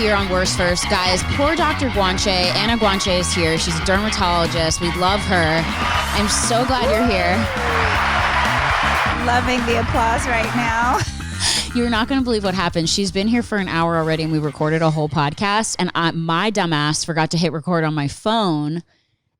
here on Worst First. Guys, poor Dr. Guanche. Anna Guanche is here. She's a dermatologist. We love her. I'm so glad you're here. Loving the applause right now. You're not going to believe what happened. She's been here for an hour already, and we recorded a whole podcast, and my dumbass forgot to hit record on my phone.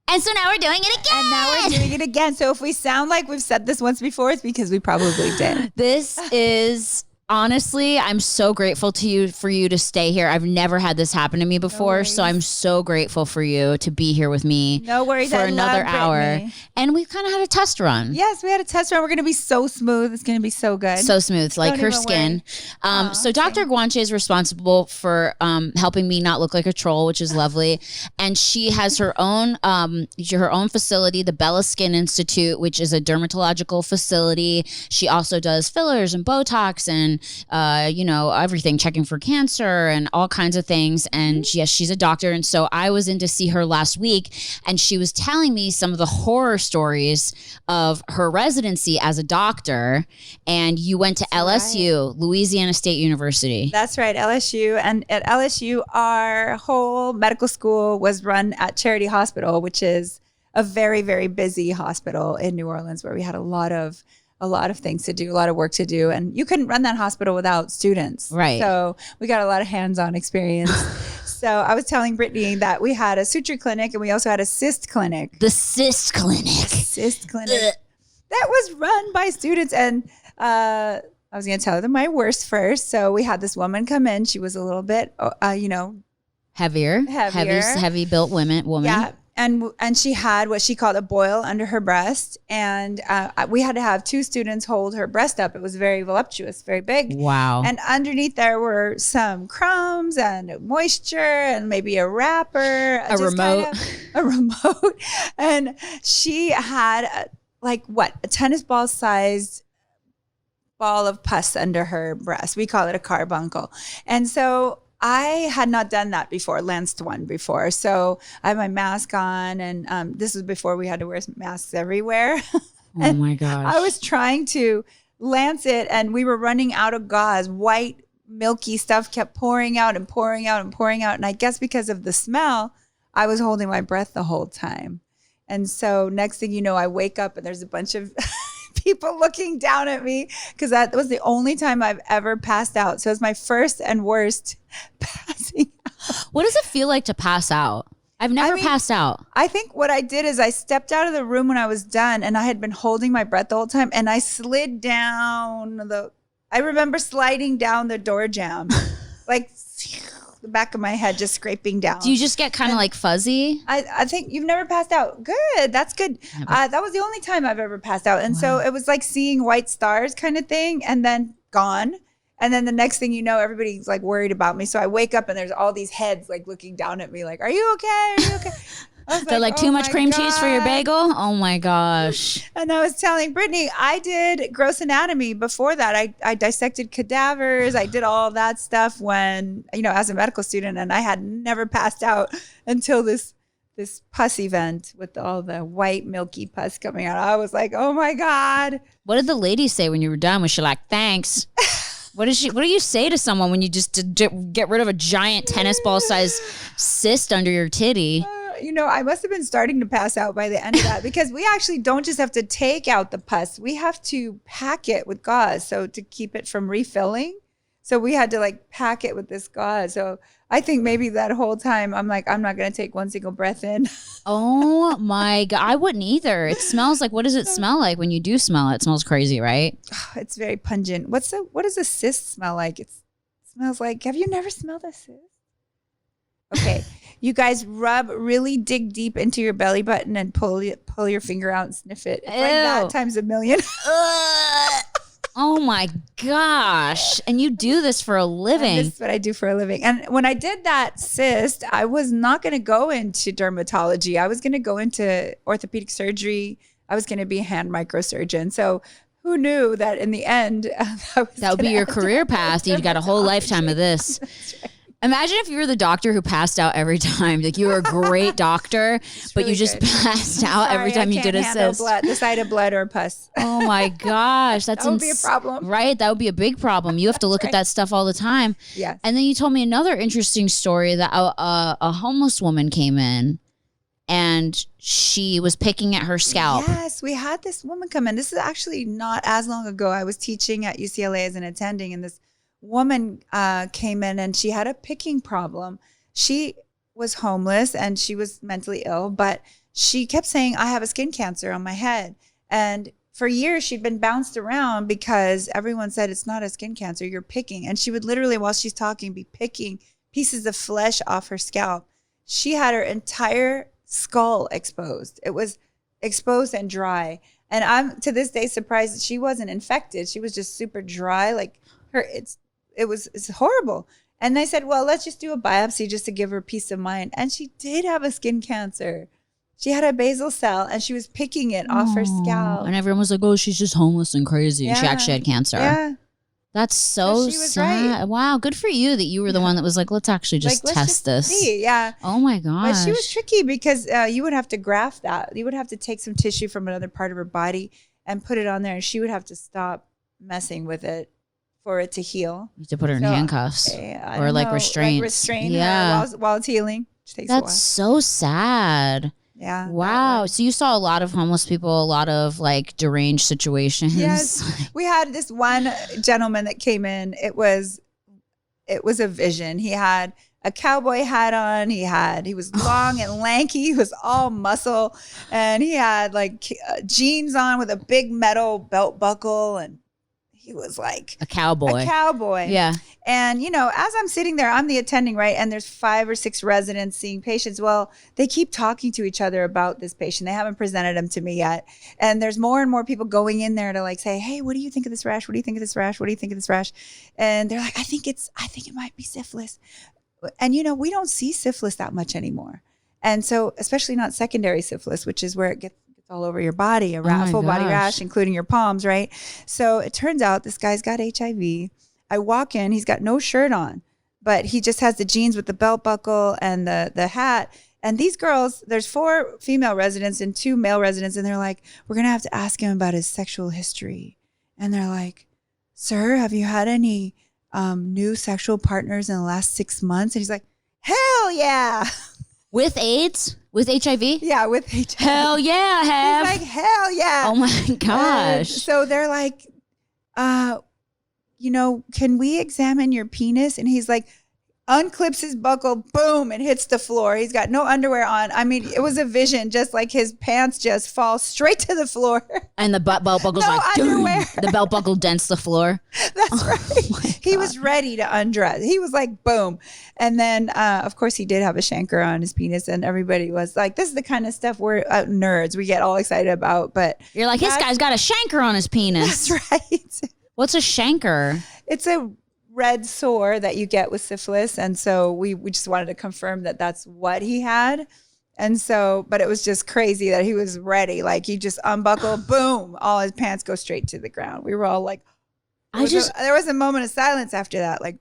And so now we're doing it again. And now we're doing it again. So if we sound like we've said this once before, it's because we probably did. This is... Honestly, I'm so grateful for you to stay here. I've never had this happen to me before, so I'm so grateful for you to be here with me. No worries. For another hour. Brittany. And we've kind of had a test run. Yes, we had a test run. We're going to be so smooth. It's going to be so good. So smooth, like her skin. So Dr. Guanche is responsible for helping me not look like a troll, which is lovely. And she has her own facility, the Bella Skin Institute, which is a dermatological facility. She also does fillers and Botox and everything, checking for cancer and all kinds of things. And yes, she's a doctor. And so I was in to see her last week, and she was telling me some of the horror stories of her residency as a doctor. And you went to LSU, Louisiana State University. That's right, LSU. And at LSU, our whole medical school was run at Charity Hospital, which is a very, very busy hospital in New Orleans, where we had a lot of things to do, a lot of work to do. And you couldn't run that hospital without students. Right. So we got a lot of hands-on experience. So I was telling Brittany that we had a suture clinic, and we also had a cyst clinic. The cyst clinic. Cyst clinic. That was run by students. And I was going to tell them my worst first. So we had this woman come in. She was a little bit, heavier. Heavy built woman. Yeah. And she had what she called a boil under her breast. And we had to have two students hold her breast up. It was very voluptuous, very big. Wow. And underneath there were some crumbs and moisture and maybe a wrapper. A remote. A remote. And she had a tennis ball sized ball of pus under her breast. We call it a carbuncle. And so I had not done that before, lanced one before. So I had my mask on, and this was before we had to wear masks everywhere. Oh my gosh. I was trying to lance it, and we were running out of gauze. White, milky stuff kept pouring out and pouring out and pouring out. And I guess because of the smell, I was holding my breath the whole time. And so next thing you know, I wake up and there's a bunch of people looking down at me, because that was the only time I've ever passed out. So it was my first and worst passing out. What does it feel like to pass out? I've never passed out. I think what I did is I stepped out of the room when I was done, and I had been holding my breath the whole time, and I slid down I remember sliding down the door jamb, like the back of my head just scraping down. Do you just get kind of like fuzzy? I think you've never passed out. Good. That's good. That was the only time I've ever passed out. And so it was like seeing white stars kind of thing, and then gone. And then the next thing you know, everybody's like worried about me. So I wake up and there's all these heads like looking down at me like, are you okay? Are you okay? They're like, too much cream cheese for your bagel? Oh my gosh. And I was telling Brittany, I did gross anatomy before that. I dissected cadavers. I did all that stuff when, as a medical student, and I had never passed out until this pus event with all the white milky pus coming out. I was like, oh my God. What did the lady say when you were done? Was she like, thanks? What do you say to someone when you just get rid of a giant tennis ball size cyst under your titty? I must have been starting to pass out by the end of that, because we actually don't just have to take out the pus. We have to pack it with gauze. So to keep it from refilling. So we had to pack it with this gauze. So I think maybe that whole time I'm like, I'm not going to take one single breath in. Oh my God. I wouldn't either. It smells like, what does it smell like when you do smell it? It smells crazy, right? It's very pungent. What does a cyst smell like? It smells like, have you never smelled a cyst? Okay. You guys really dig deep into your belly button and pull your finger out and sniff it. It's like that times a million. Oh my gosh. And you do this for a living. This is what I do for a living. And when I did that cyst, I was not going to go into dermatology. I was going to go into orthopedic surgery. I was going to be a hand microsurgeon. So who knew that in the end, that would be your career path. You'd got a whole lifetime of this. Imagine if you were the doctor who passed out every time. Like you were a great doctor, but really you just good. passed out every time you did a cyst. The sight of blood or pus. Oh my gosh, that's that would be a problem, right? That would be a big problem. You have to look at that stuff all the time. Yes. And then you told me another interesting story that a homeless woman came in and she was picking at her scalp. Yes, we had this woman come in. This is actually not as long ago. I was teaching at UCLA as an attending, and this woman came in and she had a picking problem. She was homeless and she was mentally ill, but she kept saying, I have a skin cancer on my head. And for years, she'd been bounced around because everyone said, it's not a skin cancer, you're picking. And she would literally, while she's talking, be picking pieces of flesh off her scalp. She had her entire skull exposed. It was exposed and dry. And I'm to this day surprised that she wasn't infected. She was just super dry. Like it's horrible. And they said, well, let's just do a biopsy just to give her peace of mind. And she did have a skin cancer. She had a basal cell and she was picking it off her scalp. And everyone was like, oh, she's just homeless and crazy. Yeah. She actually had cancer. Yeah. That's so sad. Right. Wow. Good for you that you were the one that was like, let's actually just test this. See. Yeah. Oh my gosh. But she was tricky because you would have to graft that. You would have to take some tissue from another part of her body and put it on there. And she would have to stop messing with it for it to heal. You have to put her in handcuffs or like restraints. Like restrain her while it's healing. Which takes a while. That's so sad. Yeah. Wow. So you saw a lot of homeless people, a lot of like deranged situations. Yes. We had this one gentleman that came in. It was a vision. He had a cowboy hat on. He was long and lanky. He was all muscle, and he had like jeans on with a big metal belt buckle, and he was like a cowboy. Yeah. And, as I'm sitting there, I'm the attending, right? And there's 5 or 6 residents seeing patients. Well, they keep talking to each other about this patient. They haven't presented him to me yet. And there's more and more people going in there to like say, hey, what do you think of this rash? What do you think of this rash? What do you think of this rash? And they're like, I think it might be syphilis. And, we don't see syphilis that much anymore. And so, especially not secondary syphilis, which is where it gets all over your body, full body rash, including your palms, right? So it turns out this guy's got HIV. I walk in, he's got no shirt on, but he just has the jeans with the belt buckle and the hat. And these girls, there's 4 female residents and 2 male residents, and they're like, we're going to have to ask him about his sexual history. And they're like, sir, have you had any new sexual partners in the last 6 months? And he's like, hell yeah. With AIDS? With HIV? Yeah, with HIV. Hell yeah, I have. He's like, hell yeah. Oh my gosh. And so they're like, can we examine your penis? And he's like, unclips his buckle, boom, and hits the floor. He's got no underwear on. I mean, it was a vision, just like his pants just fall straight to the floor. And the belt buckle's no like, underwear. The belt buckle dents the floor. That's right. He was ready to undress. He was like, boom. And then, of course, he did have a chancre on his penis, and everybody was like, this is the kind of stuff we're nerds. We get all excited about. But you're like, this guy's got a chancre on his penis. That's right. What's a chancre? It's a red sore that you get with syphilis. And so we just wanted to confirm that that's what he had. And so, but it was just crazy that he was ready. Like he just unbuckled, boom, all his pants go straight to the ground. We were all like, there was a moment of silence after that. Like,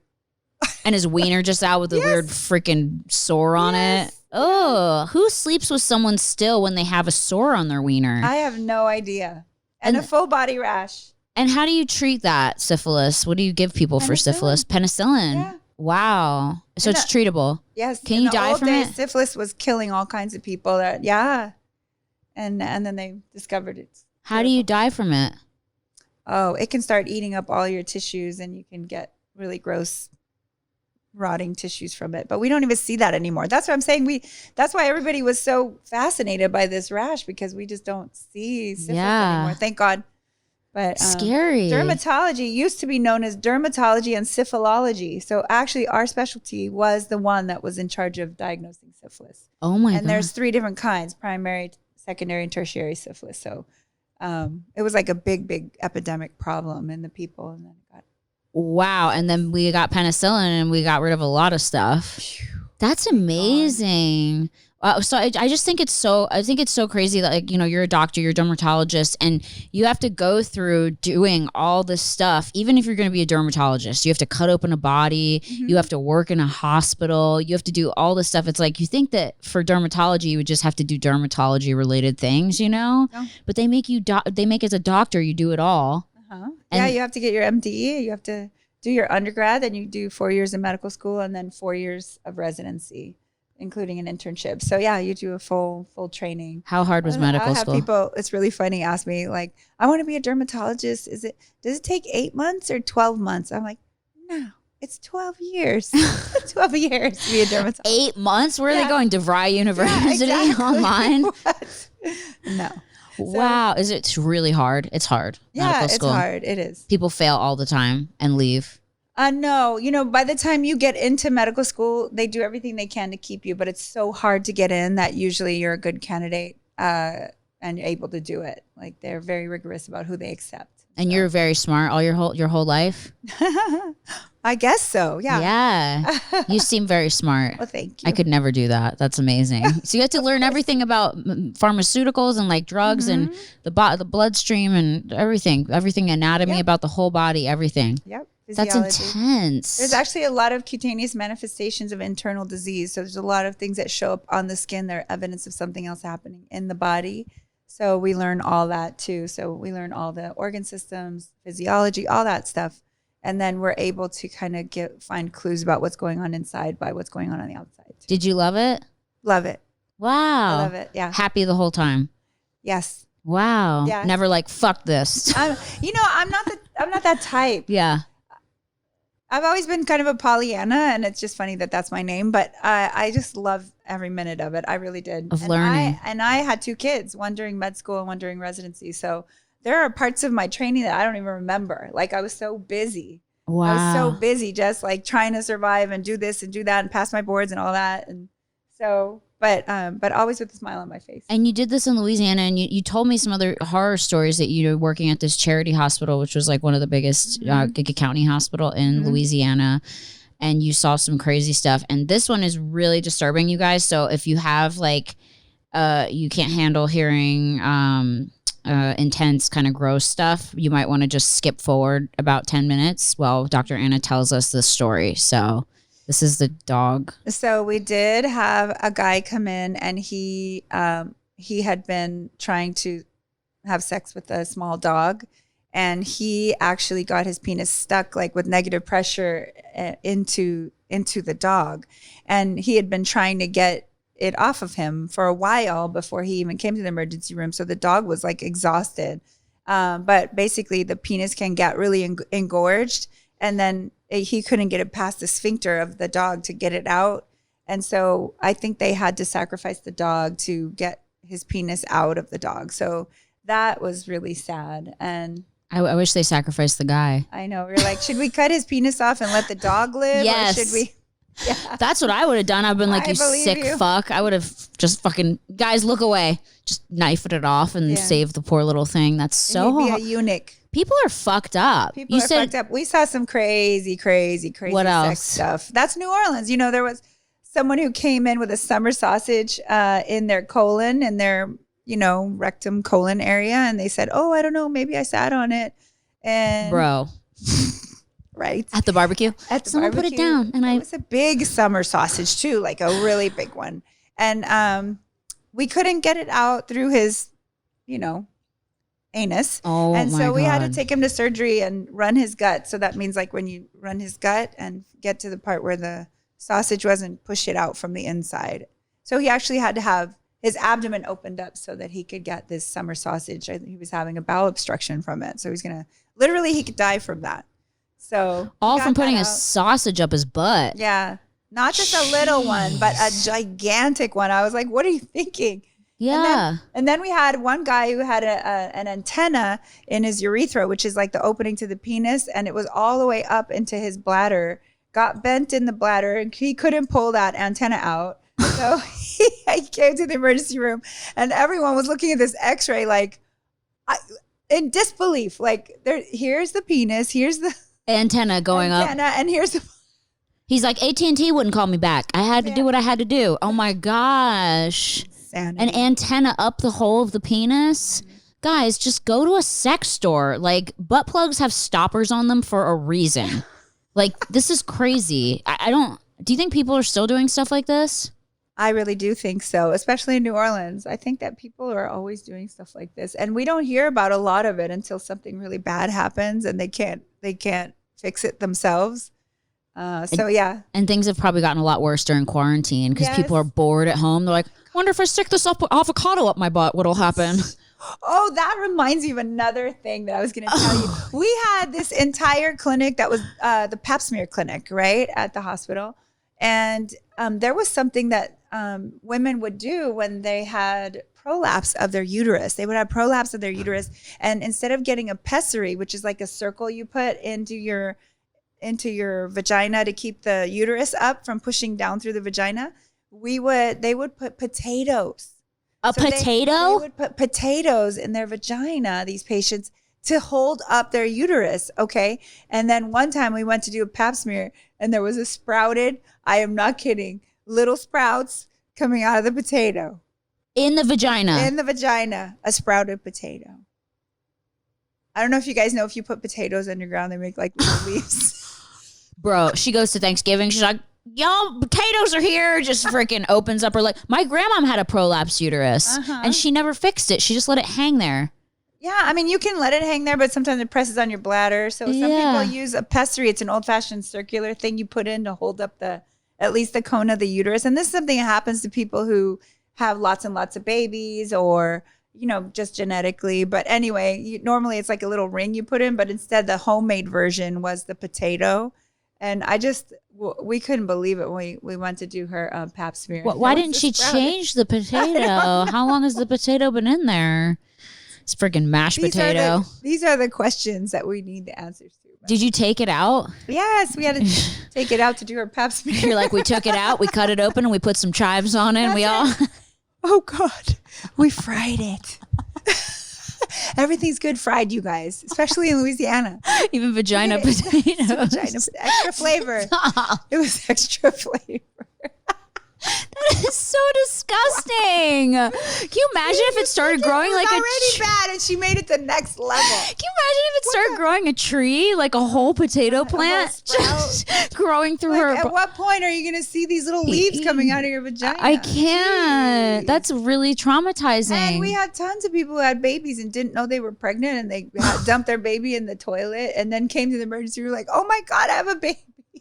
and his wiener just out with a weird freaking sore on it. Oh, who sleeps with someone still when they have a sore on their wiener? I have no idea. And a full body rash. And how do you treat that syphilis? What do you give people for syphilis? Penicillin. Yeah. Wow. So it's treatable. Yes. Can you die from it? Syphilis was killing all kinds of people. And then they discovered it. How do you die from it? Oh, it can start eating up all your tissues, and you can get really gross rotting tissues from it. But we don't even see that anymore. That's what I'm saying. That's why everybody was so fascinated by this rash, because we just don't see syphilis anymore. Thank God. But scary. Dermatology used to be known as dermatology and syphilology. So actually our specialty was the one that was in charge of diagnosing syphilis. Oh my God. And there's 3 different kinds: primary, secondary, and tertiary syphilis. So it was like a big epidemic problem in the people. And then wow. And then we got penicillin and we got rid of a lot of stuff. That's amazing. So I just think I think it's so crazy that, like, you're a doctor, you're a dermatologist, and you have to go through doing all this stuff. Even if you're going to be a dermatologist, you have to cut open a body, you have to work in a hospital, you have to do all this stuff. It's like, you think that for dermatology, you would just have to do dermatology related things, No. but they make they make as a doctor, you do it all. Yeah, you have to get your MD, you have to do your undergrad, then you do 4 years of medical school, and then 4 years of residency, including an internship. So yeah, you do a full training. How hard was medical school? People, it's really funny, ask me like, I want to be a dermatologist. Does it take 8 months or 12 months? I'm like, no, it's 12 years. 12 years to be a dermatologist. 8 months? Where are they going? DeVry University online? No. Wow. It's really hard? It's hard. Yeah, medical school. It's hard. It is. People fail all the time and leave. No, by the time you get into medical school, they do everything they can to keep you, but it's so hard to get in that usually you're a good candidate and you're able to do it. Like, they're very rigorous about who they accept. And you're very smart all your whole life? I guess so, yeah. Yeah. You seem very smart. Well, thank you. I could never do that. That's amazing. So you have to learn everything about pharmaceuticals and like drugs and the bloodstream and everything anatomy about the whole body, everything. Yep. That's intense. There's actually a lot of cutaneous manifestations of internal disease. So there's a lot of things that show up on the skin that are evidence of something else happening in the body. So we learn all that too. So we learn all the organ systems, physiology, all that stuff. And then we're able to kind of find clues about what's going on inside by what's going on the outside too. Did you love it? Love it. Wow. I love it. Yeah. Happy the whole time. Yes. Wow. Yeah. Never like, fuck this. I'm not that type. Yeah. I've always been kind of a Pollyanna, and it's just funny that that's my name, but I just love every minute of it. I really did. Of learning. I had 2 kids, one during med school and one during residency. So there are parts of my training that I don't even remember. Like, I was so busy. Wow. I was so busy just like trying to survive and do this and do that and pass my boards and all that. And so, but always with a smile on my face. And you did this in Louisiana, and you told me some other horror stories that you were working at this charity hospital, which was like one of the biggest county hospital in Louisiana, and you saw some crazy stuff. And this one is really disturbing, you guys. So if you have like, you can't handle hearing intense kind of gross stuff, you might want to just skip forward about 10 minutes while Dr. Anna tells us this story. So this is the dog. So we did have a guy come in, and he had been trying to have sex with a small dog, and he actually got his penis stuck like with negative pressure into the dog, and he had been trying to get it off of him for a while before he even came to the emergency room. So the dog was like exhausted, but basically the penis can get really engorged, and then he couldn't get it past the sphincter of the dog to get it out. And so I think they had to sacrifice the dog to get his penis out of the dog. So that was really sad. And I wish they sacrificed the guy. I know. We're like, should we cut his penis off and let the dog live? Yes. Or should we? Yeah. That's what I would have done. I've been like, you sick fuck. I would have just fucking, guys, look away. Just knifed it off and saved the poor little thing. That's so He'd be a eunuch. People are fucked up. People are fucked up. We saw some crazy what else? sex stuff. That's New Orleans. There was someone who came in with a summer sausage in their colon, in their, rectum colon area. And they said, oh, I don't know, maybe I sat on it. And bro. Right. At the barbecue? Someone put it down. And it was a big summer sausage too, like a really big one. And we couldn't get it out through his, anus. Oh, and so we had to God. take him to surgery and run his gut. So that means like when you run his gut and get to the part where the sausage was and push it out from the inside. So he actually had to have his abdomen opened up so that he could get this summer sausage. I think he was having a bowel obstruction from it. So he could die from that. So all from putting a sausage up his butt. Yeah. Not just a little one, but a gigantic one. I was like, what are you thinking? Yeah. And then we had one guy who had an antenna in his urethra, which is like the opening to the penis. And it was all the way up into his bladder, got bent in the bladder, and he couldn't pull that antenna out. So he came to the emergency room, and everyone was looking at this x-ray like in disbelief. Like, here's the penis, here's the antenna going up. And here's the... He's like, AT&T wouldn't call me back. I had to do what I had to do. Oh my gosh. Insanity. An antenna up the hole of the penis? Guys, just go to a sex store. Like, butt plugs have stoppers on them for a reason. Like, this is crazy. I don't, do you think people are still doing stuff like this? I really do think so, especially in New Orleans. I think that people are always doing stuff like this. And we don't hear about a lot of it until something really bad happens and they can't fix it themselves. And things have probably gotten a lot worse during quarantine because people are bored at home. They're like, wonder if I stick this avocado up my butt, what'll happen? Oh, that reminds me of another thing that I was going to tell you. We had this entire clinic that was the pap smear clinic, right, at the hospital. And there was something that women would do when they had prolapse of their uterus. They would have prolapse of their uterus. And instead of getting a pessary, which is like a circle you put into your vagina to keep the uterus up from pushing down through the vagina, they would put potatoes. They would put potatoes in their vagina, these patients, to hold up their uterus, okay? And then one time we went to do a pap smear and there was a sprouted, I am not kidding, little sprouts coming out of the potato. In the vagina? In the vagina, a sprouted potato. I don't know if you guys know, if you put potatoes underground, they make like little leaves. Bro, she goes to Thanksgiving, she's like, y'all, potatoes are here. Just freaking opens up her leg. My grandmom had a prolapse uterus and she never fixed it. She just let it hang there. Yeah, I mean, you can let it hang there, but sometimes it presses on your bladder. So some people use a pessary. It's an old-fashioned circular thing you put in to hold up at least the cone of the uterus. And this is something that happens to people who have lots and lots of babies or, just genetically. But anyway, normally it's like a little ring you put in, but instead the homemade version was the potato. And we couldn't believe it when we went to do her pap smear. Why didn't she change the potato? How long has the potato been in there? It's freaking mashed potato. These are the questions that we need the answers to. Did you take it out? Yes, we had to take it out to do her pap smear. You're like, we took it out, we cut it open, and we put some chives on it, and we all... Oh, God. We fried it. Everything's good fried, you guys, especially in Louisiana. Even vagina potatoes. Extra flavor. Stop. It was extra flavor. That is so disgusting. Can you imagine if it started growing like already bad and she made it the next level? Can you imagine if it started growing a tree, like a whole potato plant just growing through her? At what point are you going to see these little leaves coming out of your vagina? I can't. Jeez. That's really traumatizing. And we had tons of people who had babies and didn't know they were pregnant and they dumped their baby in the toilet and then came to the emergency room like, oh my God, I have a baby.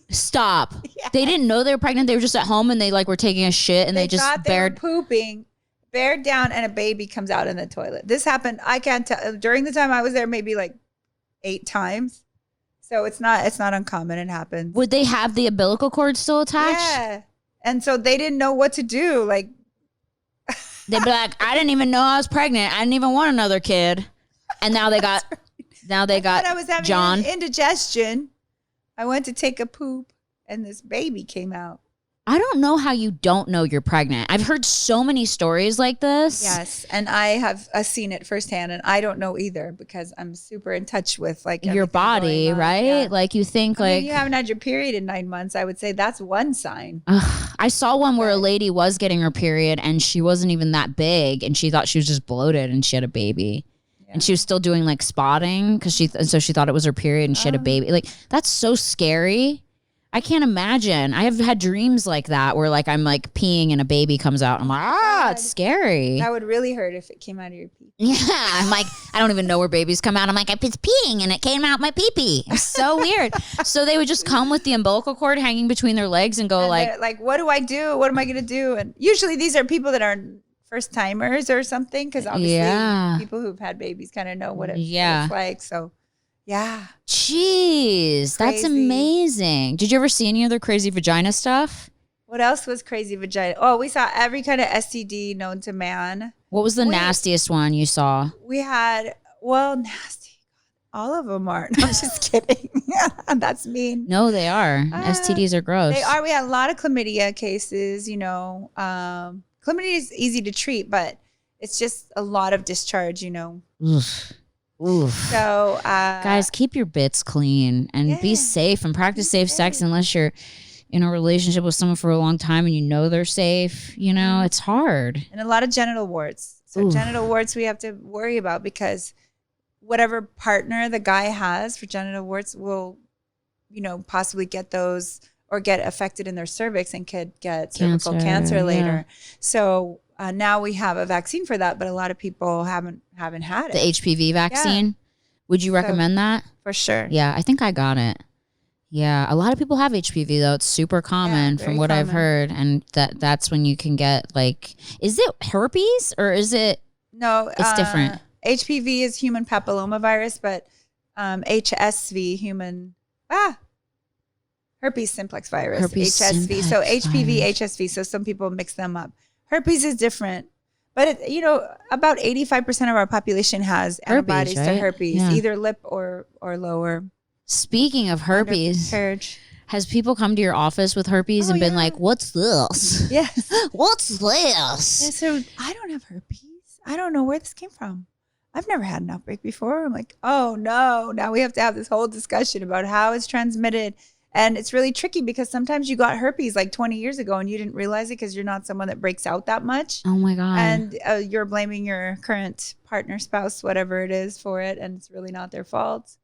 Stop. Yeah. They didn't know they were pregnant. They were just at home and they were taking a shit and they just thought they were pooping, bared down, and a baby comes out in the toilet. This happened, I can't tell, during the time I was there, maybe like 8 times. So it's not uncommon. It happens. Would they have the umbilical cord still attached? Yeah. And so they didn't know what to do. Like they'd be like, I didn't even know I was pregnant. I didn't even want another kid. And now they got I was having John. Indigestion. I went to take a poop and this baby came out. I don't know how you don't know you're pregnant. I've heard so many stories like this. Yes. And I have seen it firsthand and I don't know either because I'm super in touch with like your body, right? Yeah. Like you think you haven't had your period in 9 months. I would say that's one sign. I saw one where a lady was getting her period and she wasn't even that big and she thought she was just bloated and she had a baby. And she was still doing like spotting so she thought it was her period and she had a baby. Like that's so scary. I can't imagine. I have had dreams like that where like I'm like peeing and a baby comes out. I'm like, it's scary. That would really hurt if it came out of your pee. Yeah. I'm like, I don't even know where babies come out. I'm like, I was peeing and it came out my pee-pee. It's so weird. So they would just come with the umbilical cord hanging between their legs and go and like, what do I do? What am I going to do? And usually these are people that are first timers or something because obviously people who've had babies kind of know what it's like. So yeah. Jeez, that's amazing. Did you ever see any other crazy vagina stuff? What else was crazy vagina? Oh, we saw every kind of STD known to man. What was the nastiest one you saw? We had, nasty. All of them are. No, I'm just kidding. That's mean. No, they are. STDs are gross. They are. We had a lot of chlamydia cases, Chlamydia is easy to treat, but it's just a lot of discharge, Oof. So, guys, keep your bits clean and be safe and practice safe sex unless you're in a relationship with someone for a long time and you know they're safe, you know, it's hard. And a lot of genital warts. So Oof. genital warts we have to worry about because whatever partner the guy has for genital warts will, you know, possibly get those or get affected in their cervix and could get cervical cancer later. So now we have a vaccine for that, but a lot of people haven't had it. The HPV vaccine. Yeah. Would you recommend that? For sure. Yeah, I think I got it. Yeah, a lot of people have HPV though. It's super common from what I've heard, and that's when you can get like, is it herpes or is it? No, it's different. HPV is human papillomavirus, but HSV herpes simplex virus, herpes HSV. So HPV, HSV. So some people mix them up. Herpes is different, but you know, about 85% of our population has antibodies to herpes, either lip or lower. Speaking of herpes, has people come to your office with herpes and been like, "What's this? Yes, what's this?" Yeah, so I don't have herpes. I don't know where this came from. I've never had an outbreak before. I'm like, oh no, now we have to have this whole discussion about how it's transmitted. And it's really tricky because sometimes you got herpes like 20 years ago and you didn't realize it because you're not someone that breaks out that much. Oh my God. And you're blaming your current partner, spouse, whatever it is for it. And it's really not their fault.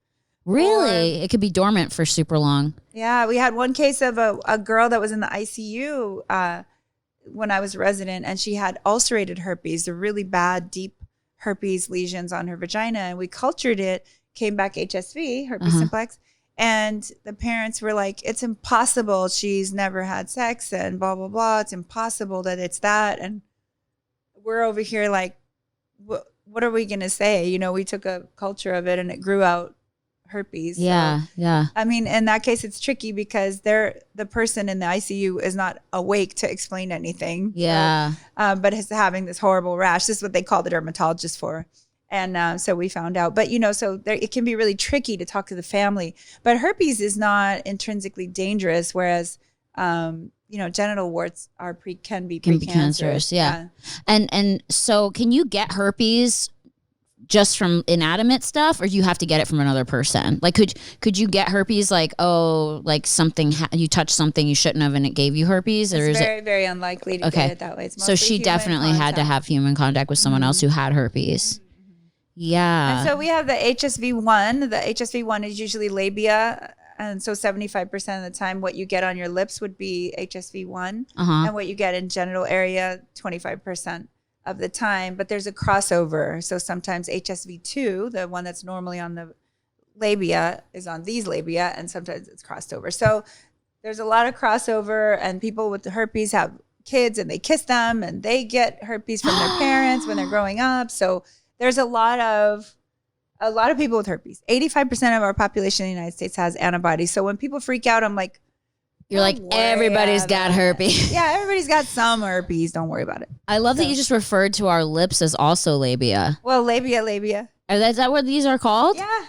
Really? It could be dormant for super long. Yeah. We had one case of a girl that was in the ICU when I was a resident, and she had ulcerated herpes, the really bad, deep herpes lesions on her vagina. And we cultured it, came back HSV, herpes simplex. And the parents were like, it's impossible. She's never had sex and blah, blah, blah. It's impossible that it's that. And we're over here like, what are we going to say? You know, we took a culture of it and it grew out herpes. Yeah, yeah. I mean, in that case, it's tricky because the person in the ICU is not awake to explain anything. Yeah. So, but is having this horrible rash. This is what they call the dermatologist for. And so we found out. But, you know, so it can be really tricky to talk to the family. But herpes is not intrinsically dangerous, whereas, you know, genital warts can be precancerous. Yeah. And so can you get herpes just from inanimate stuff, or you have to get it from another person? Like, could you get herpes like, oh, like something, you touched something you shouldn't have and it gave you herpes? Or it's is very, very unlikely to get it that way. So she definitely had to have human contact with someone else who had herpes. Yeah. And so we have the HSV1. The HSV1 is usually labia. And so 75% of the time, what you get on your lips would be HSV1. And what you get in genital area, 25% of the time. But there's a crossover. So sometimes HSV2, the one that's normally on the labia, is on these labia. And sometimes it's crossed over. So there's a lot of crossover. And people with the herpes have kids and they kiss them. And they get herpes from their parents when they're growing up. So there's a lot of people with herpes. 85% of our population in the United States has antibodies. So when people freak out, I'm like, you're like, everybody's got herpes. Yeah, everybody's got some herpes. Don't worry about it. I love that you just referred to our lips as also labia. Well, labia. Is that what these are called? Yeah.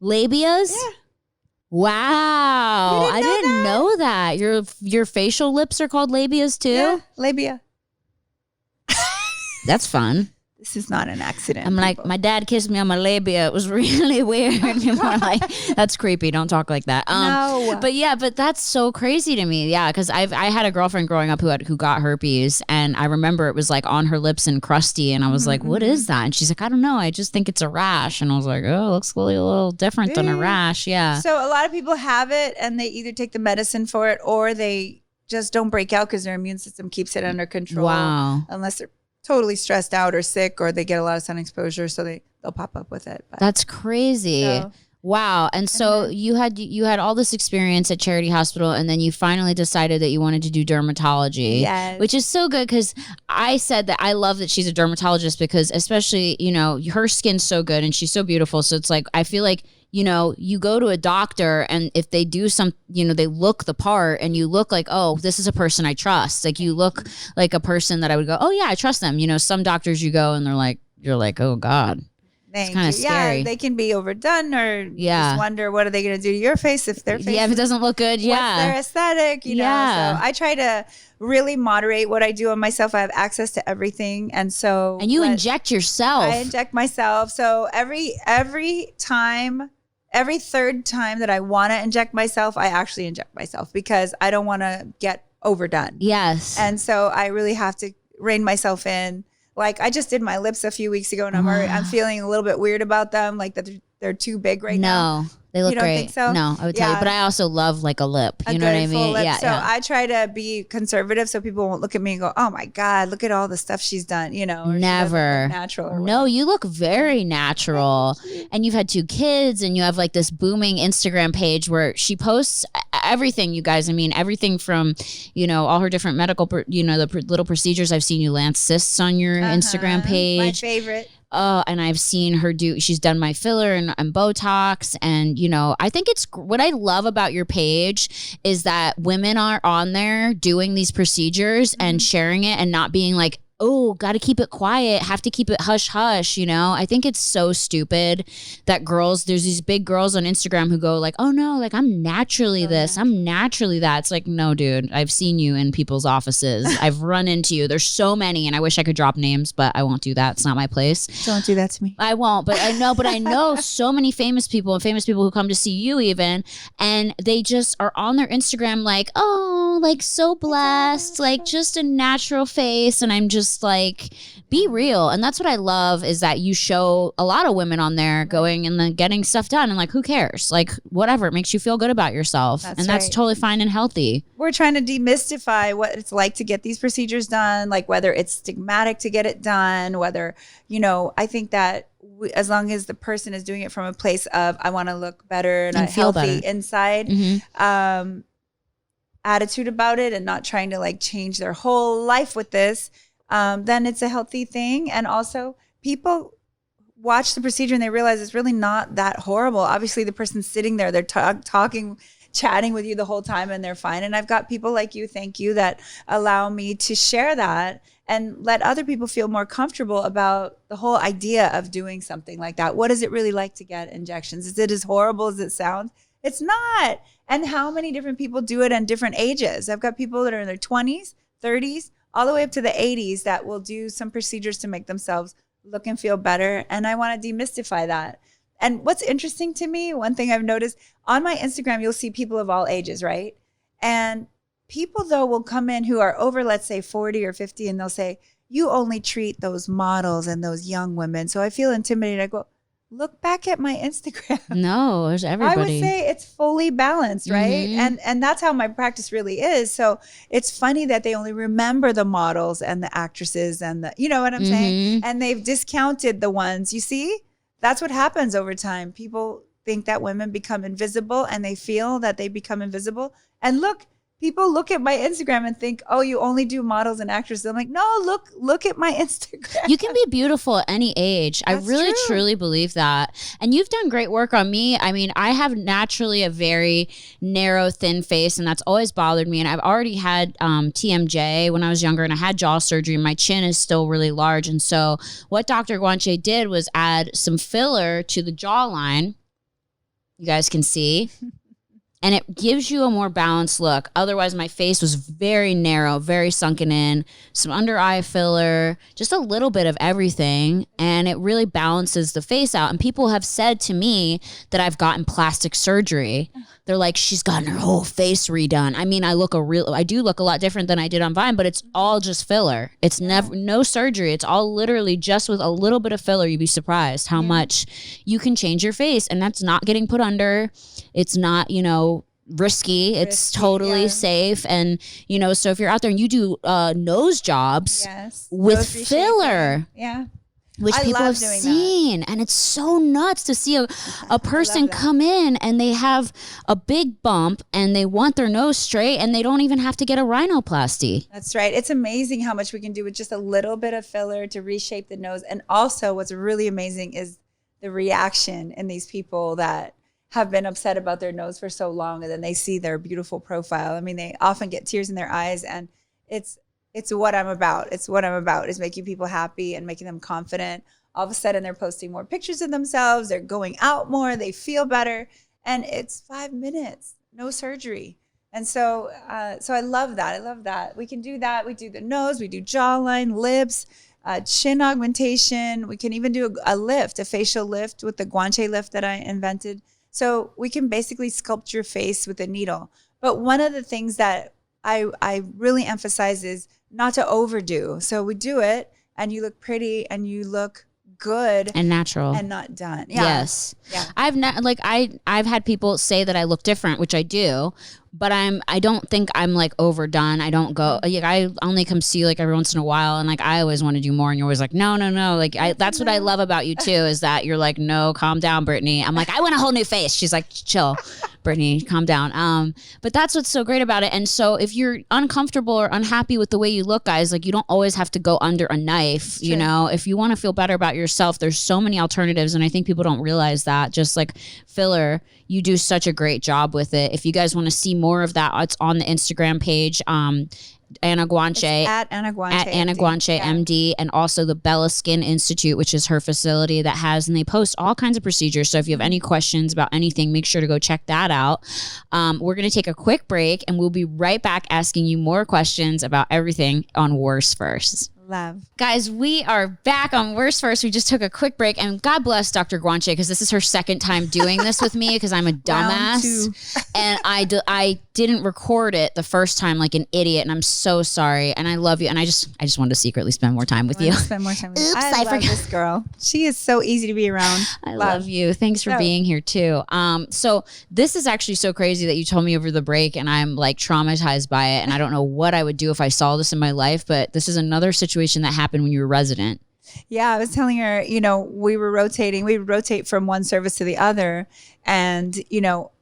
Labias? Yeah. Wow. I didn't know that. Your facial lips are called labias too? Yeah, labia. That's fun. This is not an accident. I'm like, my dad kissed me on my labia. It was really weird. People are like, that's creepy. Don't talk like that. No. But that's so crazy to me. Yeah, because I had a girlfriend growing up who got herpes, and I remember it was like on her lips and crusty, and I was like, what is that? And she's like, I don't know. I just think it's a rash. And I was like, oh, it looks really a little different than a rash. Yeah. So a lot of people have it, and they either take the medicine for it or they just don't break out because their immune system keeps it under control. Wow. Unless they're totally stressed out or sick, or they get a lot of sun exposure, so they'll pop up with it. But, that's crazy. Wow. And so you had all this experience at Charity Hospital, and then you finally decided that you wanted to do dermatology. Yes. Which is so good, because I said that I love that she's a dermatologist, because especially, you know, her skin's so good and she's so beautiful. So it's like, I feel like, you know, you go to a doctor, and if they do some, you know, they look the part, and you look like, oh, this is a person I trust. Like, you look like a person that I would go, oh yeah, I trust them. You know, some doctors you go and you're like, oh God. It's kind of scary. Yeah, they can be overdone, or just wonder, what are they going to do to your face if their face if it doesn't look good, what's their aesthetic, you know? So I try to really moderate what I do on myself. I have access to everything. And so. And you inject yourself. I inject myself. So every time every third time that I want to inject myself, I actually inject myself because I don't want to get overdone. Yes. And so I really have to rein myself in. Like I just did my lips a few weeks ago and I'm feeling a little bit weird about them. Like that they're too big right now. No, they look You don't great. think so? No, I would tell you. But I also love like a lip. You know what I mean? Lip. Yeah. So I try to be conservative so people won't look at me and go, oh my God, look at all the stuff she's done, you know. Or Never. Natural. Or no, you look very natural. And you've had 2 kids and you have like this booming Instagram page where she posts everything, you guys. I mean, everything from, you know, all her different medical, you know, the little procedures. I've seen you lance cysts on your Instagram page. My favorite. And I've seen her she's done my filler and Botox. And, you know, I think what I love about your page is that women are on there doing these procedures and sharing it and not being like, oh, got to keep it quiet, have to keep it hush hush, you know? I think it's so stupid that there's these big girls on Instagram who go like, oh no, like I'm naturally this, I'm naturally that. It's like, no, dude, I've seen you in people's offices. I've run into you. There's so many, and I wish I could drop names, but I won't do that. It's not my place. Don't do that to me. I won't, but I know so many famous people who come to see you even, and they just are on their Instagram like, oh, like so blessed, like just a natural face. And I'm just like, be real. And that's what I love is that you show a lot of women on there going and then getting stuff done and like, who cares? Like whatever, it makes you feel good about yourself. That's totally fine and healthy. We're trying to demystify what it's like to get these procedures done, like whether it's stigmatic to get it done, whether, you know, I think that as long as the person is doing it from a place of, I want to look better and feel healthy inside, attitude about it and not trying to like change their whole life with this, then it's a healthy thing. And also people watch the procedure and they realize it's really not that horrible. Obviously the person's sitting there, they're talking, chatting with you the whole time and they're fine. And I've got people like you, thank you, that allow me to share that and let other people feel more comfortable about the whole idea of doing something like that. What is it really like to get injections? Is it as horrible as it sounds? It's not. And how many different people do it in different ages? I've got people that are in their 20s, 30s, all the way up to the 80s that will do some procedures to make themselves look and feel better. And I want to demystify that. And what's interesting to me, one thing I've noticed on my Instagram, you'll see people of all ages, right? And people though will come in who are over, let's say 40 or 50, and they'll say, you only treat those models and those young women. So I feel intimidated. I go, look back at my Instagram. No, there's everybody. I would say it's fully balanced, right? And that's how my practice really is. So it's funny that they only remember the models and the actresses and the, you know what I'm saying? And they've discounted the ones, you see? That's what happens over time. People think that women become invisible and they feel that they become invisible. And look, people look at my Instagram and think, oh, you only do models and actresses. I'm like, no, look at my Instagram. You can be beautiful at any age. That's I really, truly believe that. And you've done great work on me. I mean, I have naturally a very narrow, thin face, and that's always bothered me. And I've already had TMJ when I was younger, and I had jaw surgery. My chin is still really large. And so what Dr. Guanche did was add some filler to the jawline. You guys can see. And it gives you a more balanced look. Otherwise, my face was very narrow, very sunken in, some under eye filler, just a little bit of everything. And it really balances the face out. And people have said to me that I've gotten plastic surgery. They're like, she's gotten her whole face redone. I mean, I do look a lot different than I did on Vine, but it's all just filler. It's never, no surgery. It's all literally just with a little bit of filler. You'd be surprised how much you can change your face. And that's not getting put under. It's not, you know, risky. It's totally safe. And, you know, so if you're out there and you do nose jobs with filler. Which people have seen. And it's so nuts to see a person come in and they have a big bump and they want their nose straight and they don't even have to get a rhinoplasty. That's right. It's amazing how much we can do with just a little bit of filler to reshape the nose. And also what's really amazing is the reaction in these people that have been upset about their nose for so long, and then they see their beautiful profile. I mean, they often get tears in their eyes, and it's what I'm about. It's what I'm about, is making people happy and making them confident. All of a sudden, they're posting more pictures of themselves. They're going out more. They feel better. And it's 5 minutes, no surgery. And so I love that. I love that. We can do that. We do the nose. We do jawline, lips, chin augmentation. We can even do a lift, a facial lift with the Guanche lift that I invented. So we can basically sculpt your face with a needle. But one of the things that I really emphasize is not to overdo. So we do it and you look pretty and you look good and natural and not done. Yeah. Yes. Yeah. I've had people say that I look different, which I do, but I don't think I'm like overdone. I don't go, like, I only come see you like every once in a while. And like, I always want to do more. And you're always like, no. Like that's what I love about you too, is that you're like, no, calm down, Brittany. I'm like, I want a whole new face. She's like, chill, Brittany, calm down. But that's what's so great about it. And so if you're uncomfortable or unhappy with the way you look, guys, like you don't always have to go under a knife. You know, if you want to feel better about yourself, there's so many alternatives. And I think people don't realize that. Just like filler, you do such a great job with it. If you guys want to see more of that, it's on the Instagram page. Anna Guanche at Anna Guanche MD, and also the Bella Skin Institute, which is her facility that has, and they post all kinds of procedures. So if you have any questions about anything, make sure to go check that out. We're going to take a quick break and we'll be right back asking you more questions about everything on Worse First. Love. Guys, we are back on Worse First. We just took a quick break, and God bless Dr. Guanche, because this is her second time doing this with me because I'm a dumbass. And I didn't record it the first time like an idiot, and I'm so sorry. And I love you. And I just wanted to secretly spend more time with you. Spend more time with you. Oops, I love this girl. She is so easy to be around. I love you. Thanks for being here too. So this is actually so crazy that you told me over the break, and I'm like traumatized by it. And I don't know what I would do if I saw this in my life, but this is another situation that happened when you were resident. Yeah, I was telling her, we would rotate from one service to the other. And,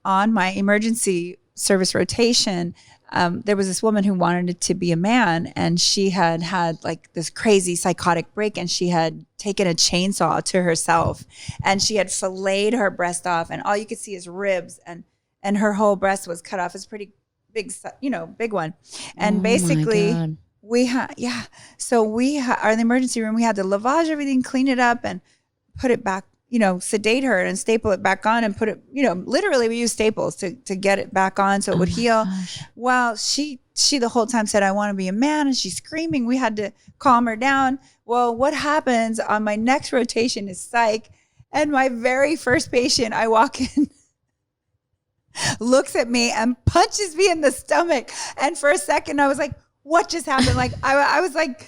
on my emergency service rotation, there was this woman who wanted it to be a man, and she had like this crazy psychotic break, and she had taken a chainsaw to herself, and she had filleted her breast off, and all you could see is ribs, and her whole breast was cut off. It's pretty big, big one. And basically so we are in the emergency room. We had to lavage everything, clean it up, and put it back, sedate her and staple it back on and put it, literally we use staples to get it back on so it would heal. Gosh. Well, she the whole time said, I want to be a man, and she's screaming. We had to calm her down. Well, what happens on my next rotation is psych. And my very first patient, I walk in, looks at me and punches me in the stomach. And for a second I was like, what just happened? Like, I was like,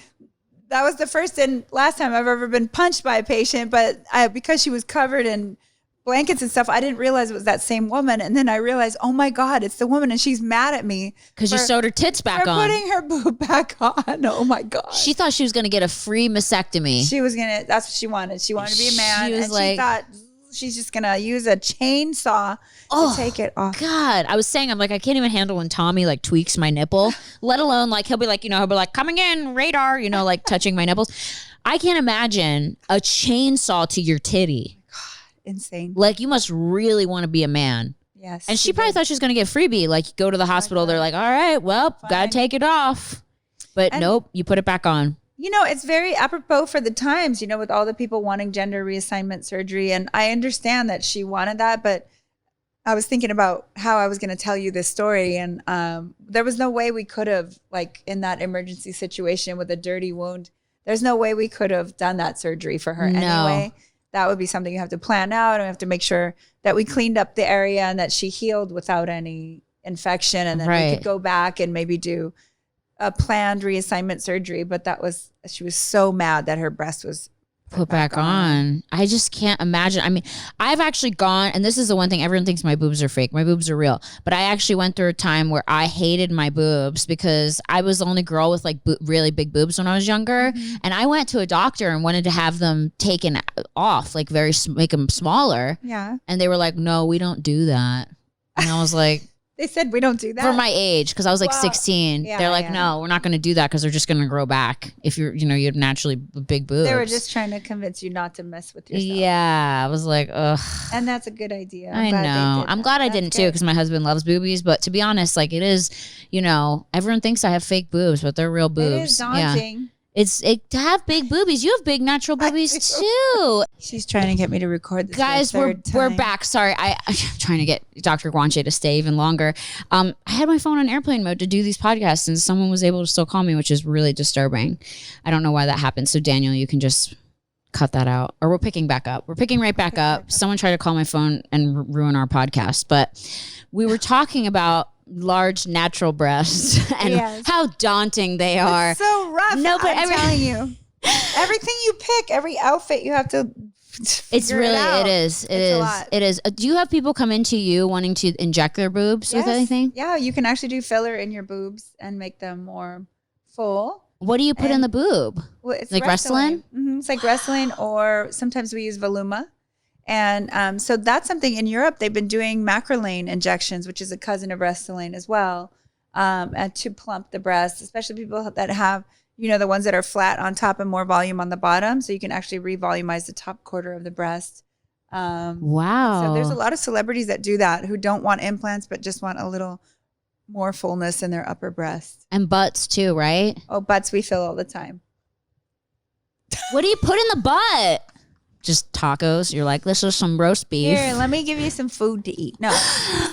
that was the first and last time I've ever been punched by a patient. But because she was covered in blankets and stuff, I didn't realize it was that same woman. And then I realized, oh my God, it's the woman, and she's mad at me. Because you sewed her tits back on. Putting her boob back on. Oh my God. She thought she was going to get a free mastectomy. That's what she wanted. She wanted to be a man. She thought she's just going to use a chainsaw to take it off. God. I was saying, I'm like, I can't even handle when Tommy like tweaks my nipple, let alone like, he'll be like, coming in, radar, like touching my nipples. I can't imagine a chainsaw to your titty. God, insane. Like, you must really want to be a man. Yes. And she probably thought she was going to get freebie. Like, go to the hospital. They're like, all right, well, got to take it off. But nope, you put it back on. It's very apropos for the times, with all the people wanting gender reassignment surgery. And I understand that she wanted that, but I was thinking about how I was going to tell you this story. And there was no way we could have, like in that emergency situation with a dirty wound, there's no way we could have done that surgery for her anyway. That would be something you have to plan out, and we have to make sure that we cleaned up the area and that she healed without any infection. And then we could go back and maybe do a planned reassignment surgery. But she was so mad that her breast was put back on. I just can't imagine. I mean, I've actually gone, and this is the one thing, everyone thinks my boobs are fake. My boobs are real. But I actually went through a time where I hated my boobs because I was the only girl with like really big boobs when I was younger. Mm-hmm. And I went to a doctor and wanted to have them taken off, like make them smaller. Yeah. And they were like, no, we don't do that. And I was like, they said we don't do that for my age, because I was like 16. They're like, no, we're not going to do that because they're just going to grow back if you're, you have naturally big boobs. They were just trying to convince you not to mess with yourself. Yeah, I was like, ugh. And that's a good idea. I know. I'm glad I didn't too, because my husband loves boobies. But to be honest, like it is, everyone thinks I have fake boobs, but they're real boobs. It is daunting. Yeah. To have big boobies. You have big natural boobies too. She's trying to get me to record this. Guys, we're back. Sorry, I'm trying to get Dr. Guanche to stay even longer. I had my phone on airplane mode to do these podcasts, and someone was able to still call me, which is really disturbing. I don't know why that happened. So Daniel, you can just cut that out, or we're picking back up. We're picking right back up. Someone tried to call my phone and ruin our podcast, but we were talking about large natural breasts and how daunting they are. It's so rough. No, but I'm telling you, everything you pick, every outfit you have to. It's really, it is. It is. Do you have people come into you wanting to inject their boobs with anything? Yeah, you can actually do filler in your boobs and make them more full. What do you put in the boob? Well, it's like Restylane? Mm-hmm. It's like Restylane, or sometimes we use Voluma. And so that's something in Europe. They've been doing Macrolane injections, which is a cousin of Restylane as well, to plump the breasts, especially people that have, the ones that are flat on top and more volume on the bottom. So you can actually revolumize the top quarter of the breast. Wow. So there's a lot of celebrities that do that who don't want implants, but just want a little more fullness in their upper breast. And butts too, right? Oh, butts we fill all the time. What do you put in the butt? Just tacos. You're like, this is some roast beef. Here, let me give you some food to eat. No.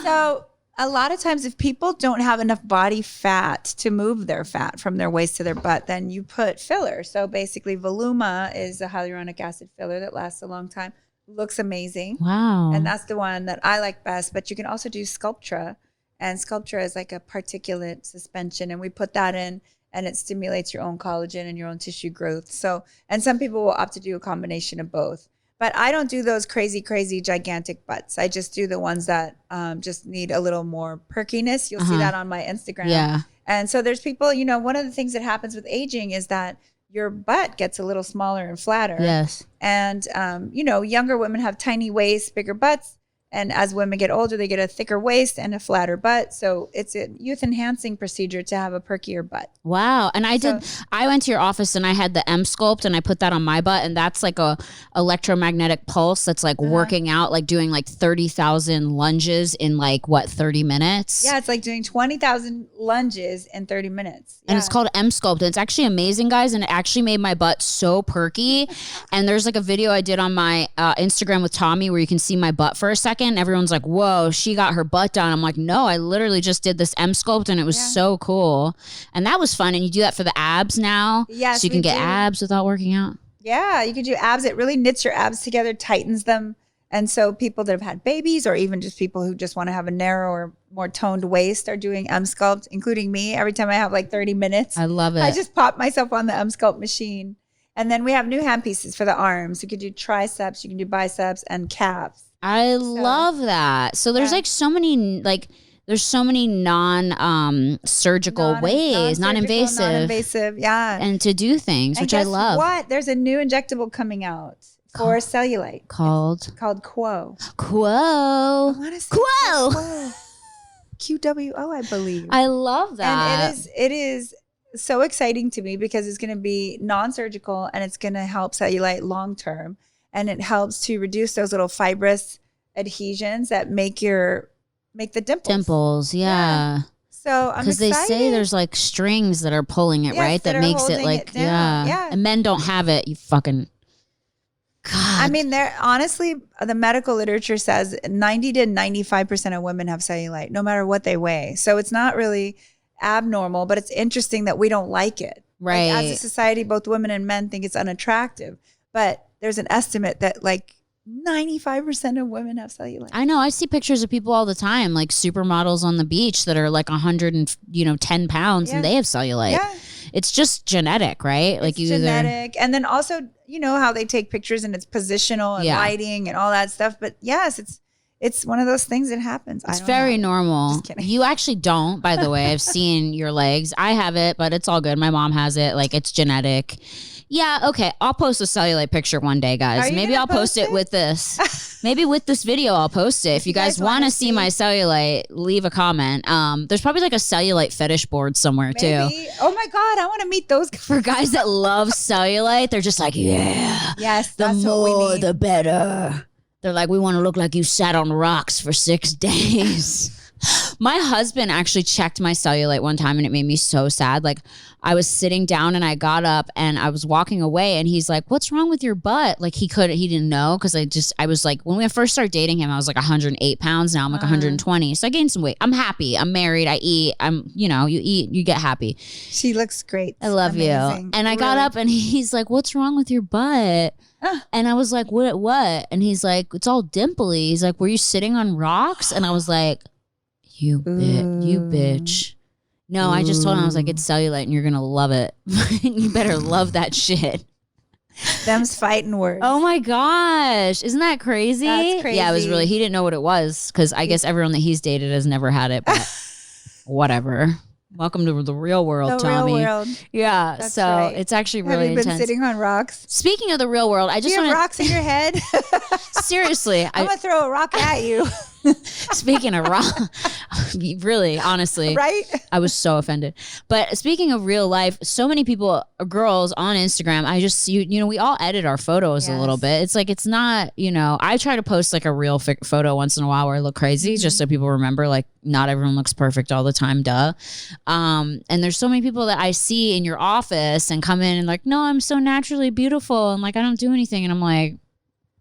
So a lot of times if people don't have enough body fat to move their fat from their waist to their butt, then you put filler. So basically Voluma is a hyaluronic acid filler that lasts a long time. Looks amazing. Wow. And that's the one that I like best. But you can also do Sculptra. And Sculptra is like a particulate suspension. And we put that in, and it stimulates your own collagen and your own tissue growth. So, and some people will opt to do a combination of both. But I don't do those crazy, gigantic butts. I just do the ones that just need a little more perkiness. You'll see that on my Instagram. Yeah. And so there's people, one of the things that happens with aging is that your butt gets a little smaller and flatter. Yes. And, younger women have tiny waists, bigger butts. And as women get older, they get a thicker waist and a flatter butt. So it's a youth enhancing procedure to have a perkier butt. Wow. And I went to your office and I had the M Sculpt and I put that on my butt, and that's like a electromagnetic pulse that's like working out, like doing like 30,000 lunges in 30 minutes. Yeah. It's like doing 20,000 lunges in 30 minutes. Yeah. And it's called M Sculpt. And it's actually amazing, guys. And it actually made my butt so perky. And there's like a video I did on my Instagram with Tommy where you can see my butt for a second. Everyone's like, whoa, she got her butt done. I'm like, no, I literally just did this M Sculpt and it was so cool. And that was fun. And you do that for the abs now. Yes, so you can get abs without working out. Yeah, you can do abs. It really knits your abs together, tightens them. And so people that have had babies, or even just people who just want to have a narrow or more toned waist, are doing M Sculpt, including me. Every time I have like 30 minutes. I love it. I just pop myself on the M Sculpt machine. And then we have new hand pieces for the arms. You can do triceps, you can do biceps, and calves. I love that. So there's so many there's so many non-surgical ways, non-invasive, yeah, and to do things, which I love. What? There's a new injectable coming out for cellulite called Quo. Quo. Quo. QWO, I believe. I love that. And it is so exciting to me because it's going to be non-surgical and it's going to help cellulite long term. And it helps to reduce those little fibrous adhesions that make the dimples. Dimples, yeah. So I'm excited. Because they say there's like strings that are pulling it, right? That makes it like, yeah. And men don't have it. You fucking, God. I mean, honestly, the medical literature says 90 to 95% of women have cellulite, no matter what they weigh. So it's not really abnormal, but it's interesting that we don't like it. Right. Like, as a society, both women and men think it's unattractive. But there's an estimate that like 95% of women have cellulite. I know. I see pictures of people all the time, like supermodels on the beach that are like 110 pounds and they have cellulite. Yeah. It's just genetic, right? Like it's genetic. And then also, how they take pictures and it's positional and lighting and all that stuff. But yes, it's one of those things that happens. It's very normal. You actually don't, by the way. I've seen your legs. I have it, but it's all good. My mom has it. Like, it's genetic. Yeah, okay. I'll post a cellulite picture one day, guys. Maybe I'll post it with this. Maybe with this video, I'll post it. If you guys want to see my cellulite, leave a comment. There's probably like a cellulite fetish board somewhere too. Oh my God, I want to meet those guys. For guys that love cellulite, they're just like, yeah. Yes, the more, the better. They're like, we want to look like you sat on rocks for 6 days. My husband actually checked my cellulite one time and it made me so sad. Like I was sitting down and I got up and I was walking away and he's like, what's wrong with your butt? Like he didn't know. Cause I was like, when we first started dating him, I was like 108 pounds. Now I'm like 120. So I gained some weight. I'm happy. I'm married. I eat. You eat, you get happy. She looks great. I love you. And I got up and he's like, what's wrong with your butt? And I was like, what? And he's like, it's all dimply. He's like, were you sitting on rocks? And I was like, you bitch. No, I just told him, I was like, it's cellulite and you're going to love it. You better love that shit. Them's fighting words. Oh my gosh. Isn't that crazy? That's crazy. Yeah, it was he didn't know what it was because I guess everyone that he's dated has never had it, but whatever. Welcome to the real world, Tommy. Real world. Yeah, That's so right. it's actually really intense. Have you been sitting on rocks? Speaking of the real world, I just Do you want have rocks in your head? Seriously, I'm gonna throw a rock at you. Speaking of rock, really, honestly, right? I was so offended. But speaking of real life, so many people, girls on Instagram, I just see, we all edit our photos a little bit. It's like, it's not, I try to post like a real photo once in a while where I look crazy, just so people remember, like, not everyone looks perfect all the time, duh. And there's so many people that I see in your office and come in and like, no, I'm so naturally beautiful. And like, I don't do anything. And I'm like,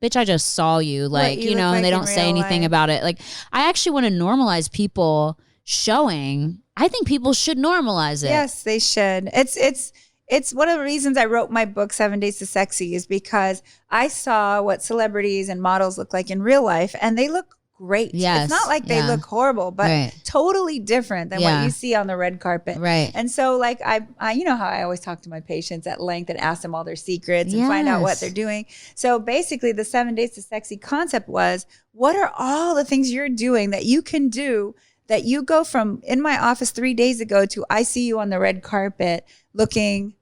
bitch, I just saw you, like, and they don't say anything about it. Like, I actually want to normalize people showing. I think people should normalize it. Yes, they should. It's one of the reasons I wrote my book, 7 Days to Sexy, is because I saw what celebrities and models look like in real life, and they look great. Yes. It's not like they look horrible, but totally different than what you see on the red carpet. Right. And so like I how I always talk to my patients at length and ask them all their secrets and find out what they're doing. So basically the 7 Days to Sexy concept was, what are all the things you're doing that you can do that you go from in my office 3 days ago to I see you on the red carpet looking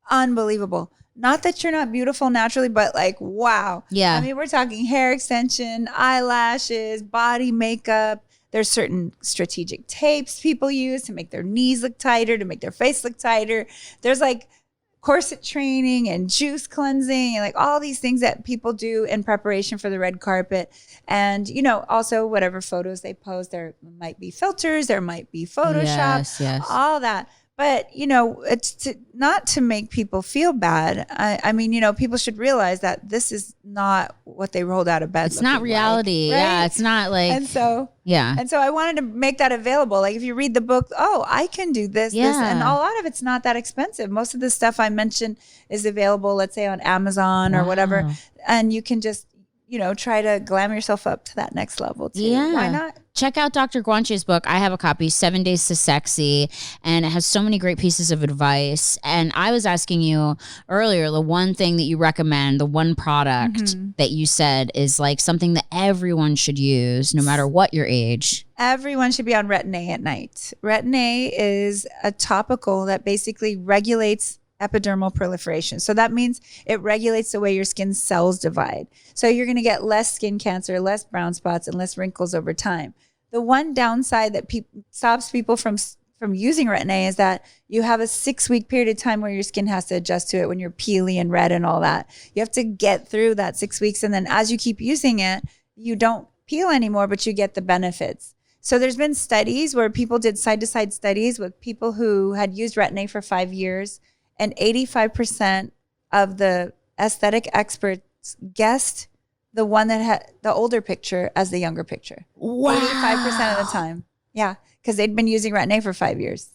unbelievable. Not that you're not beautiful naturally, but like, wow. Yeah. I mean, we're talking hair extension, eyelashes, body makeup. There's certain strategic tapes people use to make their knees look tighter, to make their face look tighter. There's like corset training and juice cleansing and like all these things that people do in preparation for the red carpet. And, also whatever photos they post, there might be filters, there might be Photoshop, all that. But, it's not to make people feel bad. I mean, people should realize that this is not what they rolled out of bed. It's not reality. Like, right? Yeah, it's not like. And so, I wanted to make that available. Like if you read the book, I can do this, this. And a lot of it's not that expensive. Most of the stuff I mentioned is available, let's say on Amazon or whatever. And you can just, try to glam yourself up to that next level too. Yeah. Why not? Check out Dr. Guanche's book. I have a copy, 7 Days to Sexy, and it has so many great pieces of advice. And I was asking you earlier, the one thing that you recommend, the one product that you said is like something that everyone should use no matter what your age. Everyone should be on Retin-A at night. Retin-A is a topical that basically regulates epidermal proliferation. So that means it regulates the way your skin cells divide. So you're going to get less skin cancer, less brown spots, and less wrinkles over time. The one downside that stops people from using Retin-A is that you have a 6-week period of time where your skin has to adjust to it when you're peely and red and all that. You have to get through that 6 weeks. And then as you keep using it, you don't peel anymore, but you get the benefits. So there's been studies where people did side-to-side studies with people who had used Retin-A for 5 years, and 85% of the aesthetic experts guessed the one that had the older picture as the younger picture. Wow. 85% of the time. Yeah, because they'd been using Retin-A for 5 years.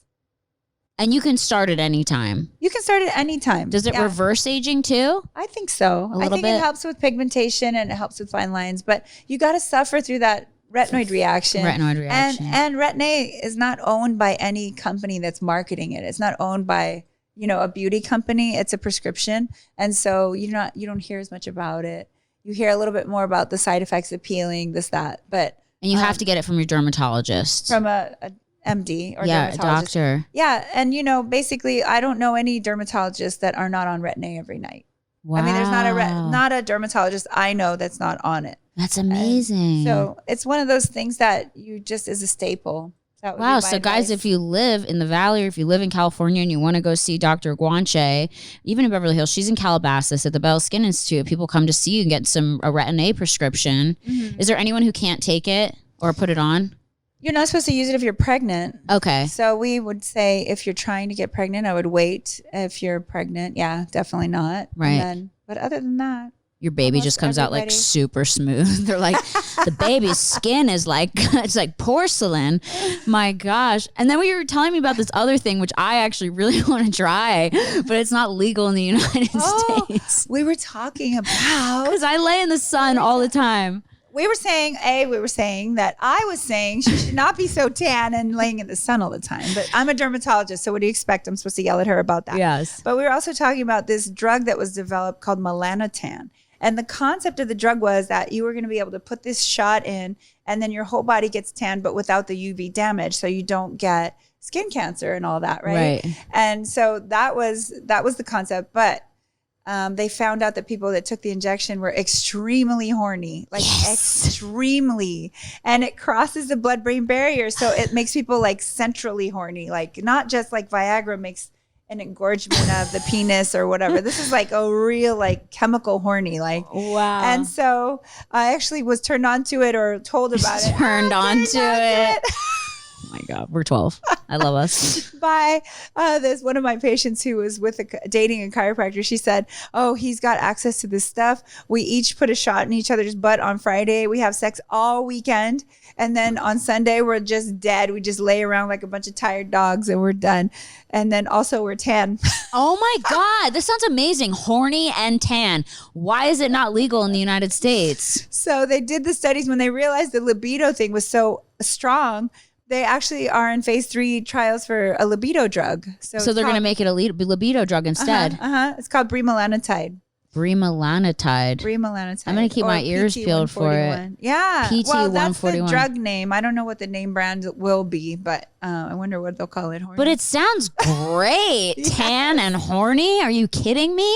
And you can start at any time. You can start at any time. Does it reverse aging too? I think so. I think it helps with pigmentation and it helps with fine lines, but you got to suffer through that retinoid reaction. And Retin-A is not owned by any company that's marketing it. It's not owned by a beauty company. It's a prescription. And so you don't hear as much about it. You hear a little bit more about the side effects of peeling, this, that. But and you have to get it from your dermatologist. From a MD or dermatologist. A doctor. Yeah. And basically I don't know any dermatologists that are not on Retin-A every night. Wow. I mean, there's not a dermatologist I know that's not on it. That's amazing. And so it's one of those things that you just is a staple. Wow. So guys, if you live in the Valley or if you live in California and you want to go see Dr. Guanche, even in Beverly Hills, she's in Calabasas at the Bell Skin Institute. People come to see you and get a Retin-A prescription. Mm-hmm. Is there anyone who can't take it or put it on? You're not supposed to use it if you're pregnant. Okay. So we would say if you're trying to get pregnant, I would wait. If you're pregnant, yeah, definitely not. Right. But other than that, your baby just comes out like super smooth. They're like, the baby's skin is like, it's like porcelain. My gosh. And then we were telling me about this other thing, which I actually really want to try, but it's not legal in the United States. We were talking about. Because I lay in the sun all the time. We were saying that I was saying she should not be so tan and laying in the sun all the time. But I'm a dermatologist, so what do you expect? I'm supposed to yell at her about that. Yes. But we were also talking about this drug that was developed called melanotan. And the concept of the drug was that you were going to be able to put this shot in and then your whole body gets tan, but without the UV damage. So you don't get skin cancer and all that, right? And so that was the concept. But they found out that people that took the injection were extremely horny, like extremely. And it crosses the blood-brain barrier. So it makes people like centrally horny, like not just like Viagra makes an engorgement of the penis or whatever. This is like a real like chemical horny, like wow. And so I actually was turned on to it or told about it. Turned on to it. Oh my God, we're 12. I love us. By this one of my patients who was dating a chiropractor. She said, "Oh, he's got access to this stuff. We each put a shot in each other's butt on Friday. We have sex all weekend, and then on Sunday we're just dead. We just lay around like a bunch of tired dogs, and we're done. And then also we're tan." Oh my God, this sounds amazing. Horny and tan. Why is it not legal in the United States? So they did the studies when they realized the libido thing was so strong. They actually are in phase 3 trials for a libido drug. So they're going to make it a libido drug instead. It's called bremelanotide. Bremelanotide. I'm going to keep my ears peeled for it. Yeah. PT well, that's 141. the drug name. I don't know what the name brand will be, but I wonder what they'll call it. Horny. But it sounds great. Tan and horny. Are you kidding me?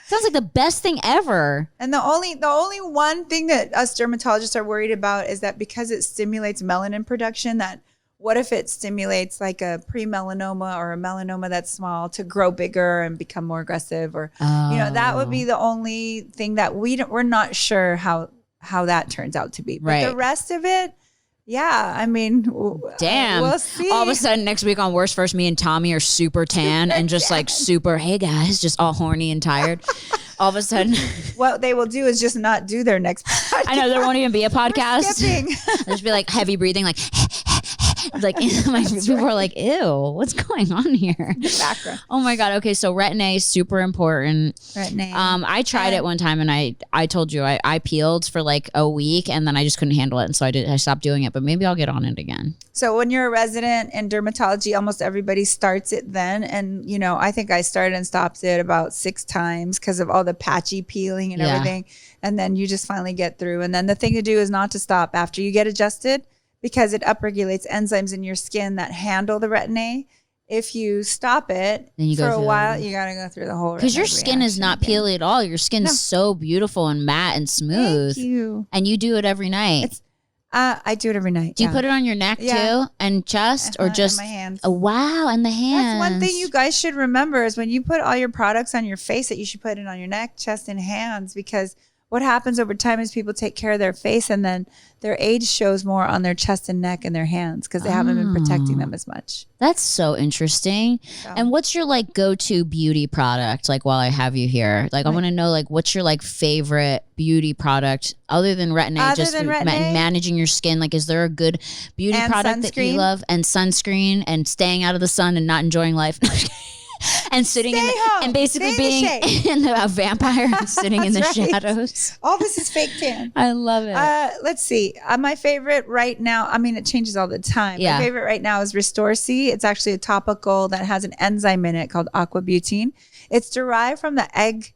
Sounds like the best thing ever. And the only one thing that us dermatologists are worried about is that because it stimulates melanin production, that what if it stimulates like a pre-melanoma or a melanoma that's small to grow bigger and become more aggressive, or that would be the only thing that we're not sure how that turns out to be. But right. The rest of it, yeah, I mean, damn. We'll see. All of a sudden next week on Worst First, me and Tommy are super tan and just like super, hey guys, just all horny and tired. All of a sudden. What they will do is just not do their next podcast. I know, there won't even be a podcast. We're skipping. There'll just be like heavy breathing, like people are like, ew, what's going on here? Background. Oh my God. Okay, so Retin-A is super important. Retin-A. I tried it one time and I told you I peeled for like a week and then I just couldn't handle it, and so I stopped doing it. But maybe I'll get on it again. So when you're a resident in dermatology, almost everybody starts it then, and I think I started and stopped it about 6 times because of all the patchy peeling and everything, and then you just finally get through. And then the thing to do is not to stop after you get adjusted, because it upregulates enzymes in your skin that handle the Retin-A. If you stop it for a while, you got to go through the whole because your skin is not peely at all. Your skin's so beautiful and matte and smooth. Thank you. And you do it every night. I do it every night. Do you put it on your neck too and chest, or just my hands? Oh, wow, and the hands. That's one thing you guys should remember is when you put all your products on your face, that you should put it on your neck, chest, and hands, because what happens over time is people take care of their face and then their age shows more on their chest and neck and their hands because they haven't been protecting them as much. That's so interesting. So. And what's your like go-to beauty product? Like while I have you here, like I want to know like what's your like favorite beauty product other than Retin-A? Just managing your skin. Like, is there a good beauty product that you love? And sunscreen and staying out of the sun and not enjoying life. And sitting and basically being in a vampire and sitting in the shadows. All this is fake tan. I love it. Let's see. My favorite right now, I mean, it changes all the time. My favorite right now is Restore C. It's actually a topical that has an enzyme in it called aquabutene. It's derived from the eggs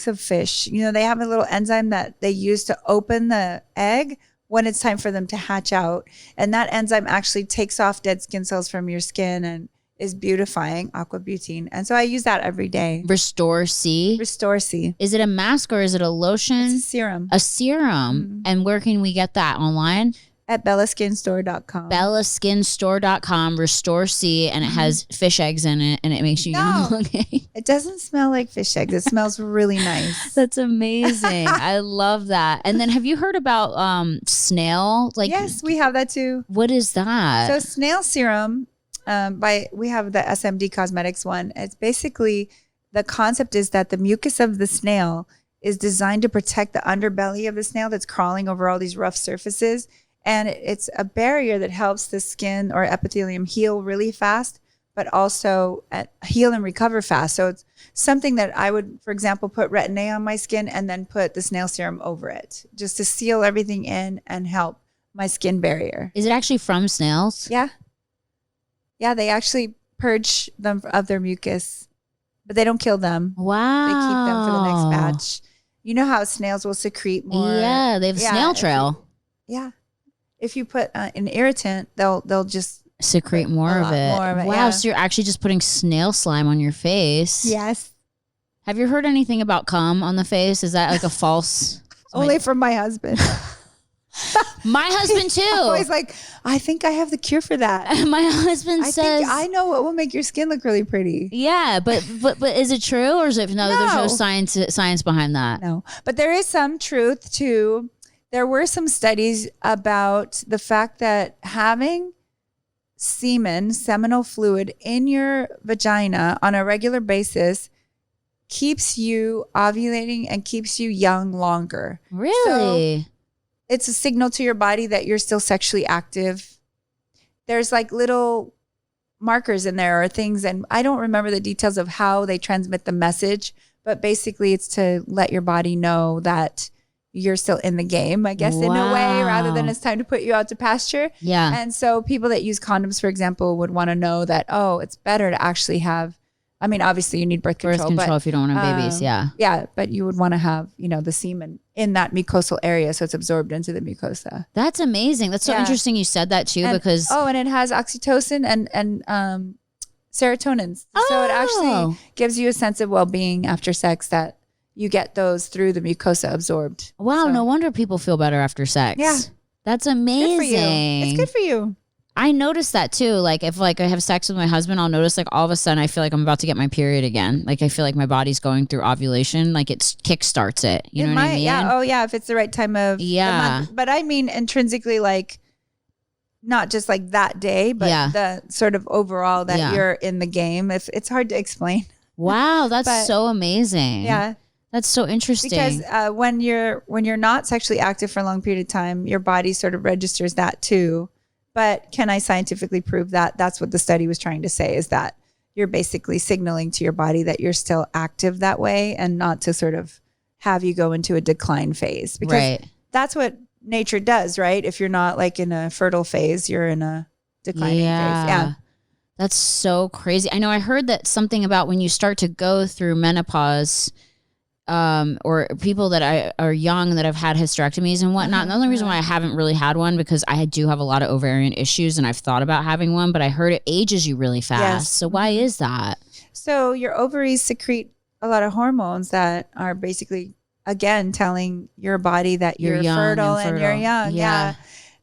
of fish. They have a little enzyme that they use to open the egg when it's time for them to hatch out. And that enzyme actually takes off dead skin cells from your skin and is beautifying, aquabutene. And so I use that every day. Restore C? Restore C. Is it a mask or is it a lotion? It's a serum. A serum. Mm-hmm. And where can we get that? Online? At bellaskinstore.com. bellaskinstore.com, Restore C, and it has fish eggs in it, and it makes you young looking. It doesn't smell like fish eggs. It smells really nice. That's amazing. I love that. And then have you heard about snail? Like, yes, we have that too. What is that? So snail serum, we have the SMD Cosmetics one. It's basically, the concept is that the mucus of the snail is designed to protect the underbelly of the snail that's crawling over all these rough surfaces. And it's a barrier that helps the skin or epithelium heal really fast, but also heal and recover fast. So it's something that I would, for example, put Retin-A on my skin and then put the snail serum over it, just to seal everything in and help my skin barrier. Is it actually from snails? Yeah. Yeah, they actually purge them of their mucus, but they don't kill them. Wow. They keep them for the next batch. You know how snails will secrete more? Yeah, they have a snail trail. If you put an irritant, they'll just secrete more of it. Wow, yeah. so you're actually just putting snail slime on your face. Yes. Have you heard anything about cum on the face? Is that like a false? Only from my husband. My husband too. Always like, I think I have the cure for that. My husband says, I know what will make your skin look really pretty. Yeah, but is it true, or is it no? There's no science behind that. No, but there is some truth to. There were some studies about the fact that having seminal fluid in your vagina on a regular basis keeps you ovulating and keeps you young longer. Really? So it's a signal to your body that you're still sexually active. There's like little markers in there or things, and I don't remember the details of how they transmit the message, but basically it's to let your body know that you're still in the game, I guess, in a way, rather than it's time to put you out to pasture. Yeah. And so people that use condoms, for example, would want to know that, it's better to actually have, I mean, obviously you need birth control. Birth control if you don't want to have babies, yeah. Yeah, but you would want to have, the semen in that mucosal area so it's absorbed into the mucosa. That's amazing. That's so interesting you said that too, because... and it has oxytocin and serotonin. So it actually gives you a sense of well-being after sex that you get those through the mucosa absorbed. Wow, no wonder people feel better after sex. Yeah. That's amazing. Good for you. It's good for you. I noticed that too. Like if I have sex with my husband, I'll notice like all of a sudden I feel like I'm about to get my period again. Like I feel like my body's going through ovulation. Like it kickstarts it. You know what I mean? Yeah. Oh yeah. If it's the right time of the month. But I mean intrinsically, like not just like that day, but the sort of overall that you're in the game. If it's hard to explain. Wow, that's so amazing. Yeah. That's so interesting. Because when you're not sexually active for a long period of time, your body sort of registers that too. But can I scientifically prove that? That's what the study was trying to say, is that you're basically signaling to your body that you're still active that way and not to sort of have you go into a decline phase. Because that's what nature does, right? If you're not like in a fertile phase, you're in a declining phase. Yeah. That's so crazy. I know I heard that something about when you start to go through menopause, or people that are young that have had hysterectomies and whatnot. And the only reason why I haven't really had one because I do have a lot of ovarian issues and I've thought about having one, but I heard it ages you really fast. Yes. So why is that? So your ovaries secrete a lot of hormones that are basically, again, telling your body that you're fertile and you're young. Yeah.